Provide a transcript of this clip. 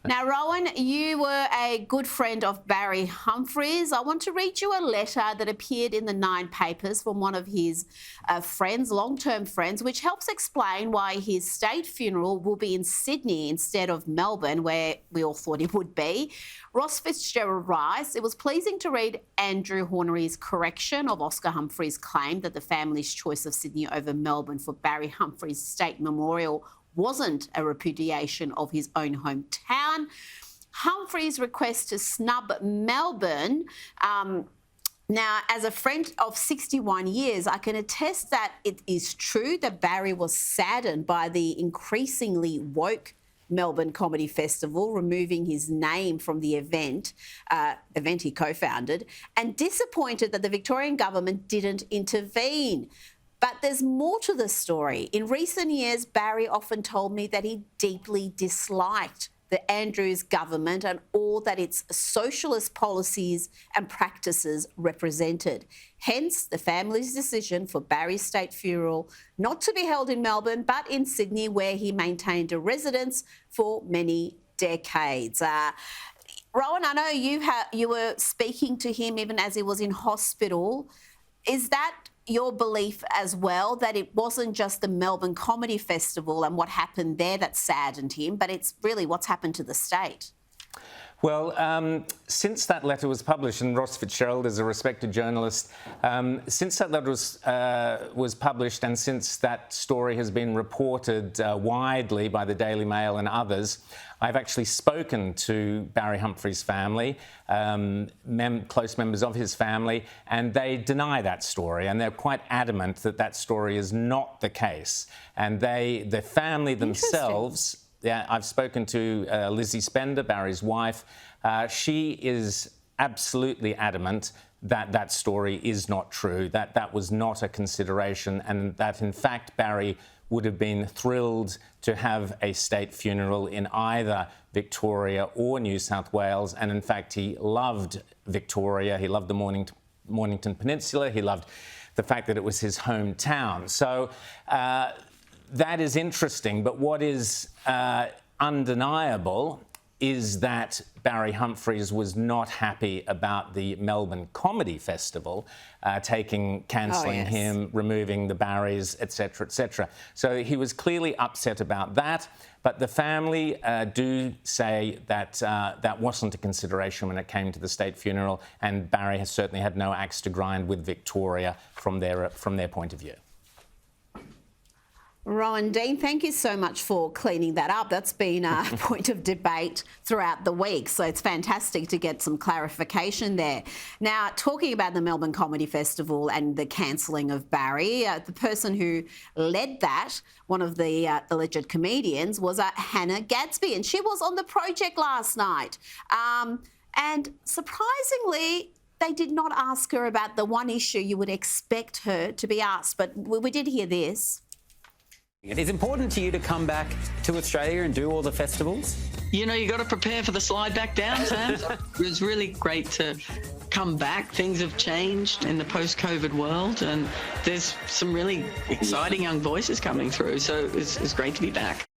Now, Rowan, you were a good friend of Barry Humphries. I want to read you a letter that appeared in the Nine papers from one of his friends, long-term friends, which helps explain why his state funeral will be in Sydney instead of Melbourne, where we all thought it would be. Ross Fitzgerald writes, it was pleasing to read Andrew Hornery's correction of Oscar Humphries' claim that the family's choice of Sydney over Melbourne for Barry Humphries' state memorial wasn't a repudiation of his own hometown. Humphries' request to snub Melbourne. Now, as a friend of 61 years, I can attest that it is true that Barry was saddened by the increasingly woke Melbourne Comedy Festival removing his name from the event he co-founded, and disappointed that the Victorian government didn't intervene. But there's more to the story. In recent years, Barry often told me that he deeply disliked the Andrews government and all that its socialist policies and practices represented. Hence, the family's decision for Barry's state funeral not to be held in Melbourne, but in Sydney, where he maintained a residence for many decades. Rowan, I know you were speaking to him even as he was in hospital. Is that your belief as well, that it wasn't just the Melbourne Comedy Festival and what happened there that saddened him, but it's really what's happened to the state? Well, since that letter was published, and Ross Fitzgerald is a respected journalist, since that letter was published and since that story has been reported widely by the Daily Mail and others, I've actually spoken to Barry Humphries' family, close members of his family, and they deny that story, and they're quite adamant that that story is not the case. And the family themselves... Yeah, I've spoken to Lizzie Spender, Barry's wife. She is absolutely adamant that that story is not true, that that was not a consideration, and that, in fact, Barry would have been thrilled to have a state funeral in either Victoria or New South Wales. And, in fact, he loved Victoria. He loved the Mornington Peninsula. He loved the fact that it was his hometown. So... that is interesting, but what is undeniable is that Barry Humphries was not happy about the Melbourne Comedy Festival cancelling him, removing the Barrys, etc., etc. So he was clearly upset about that, but the family do say that that wasn't a consideration when it came to the state funeral, and Barry has certainly had no axe to grind with Victoria from their point of view. Rowan Dean, thank you so much for cleaning that up. That's been a point of debate throughout the week, so it's fantastic to get some clarification there. Now, talking about the Melbourne Comedy Festival and the cancelling of Barry, the person who led that, one of the alleged comedians, was Hannah Gadsby, and she was on the project last night. And surprisingly, they did not ask her about the one issue you would expect her to be asked, but we did hear this. It's important to you to come back to Australia and do all the festivals? You know, you got to prepare for the slide back down, Sam. It was really great to come back. Things have changed in the post-COVID world, and there's some really exciting young voices coming through, so it's great to be back.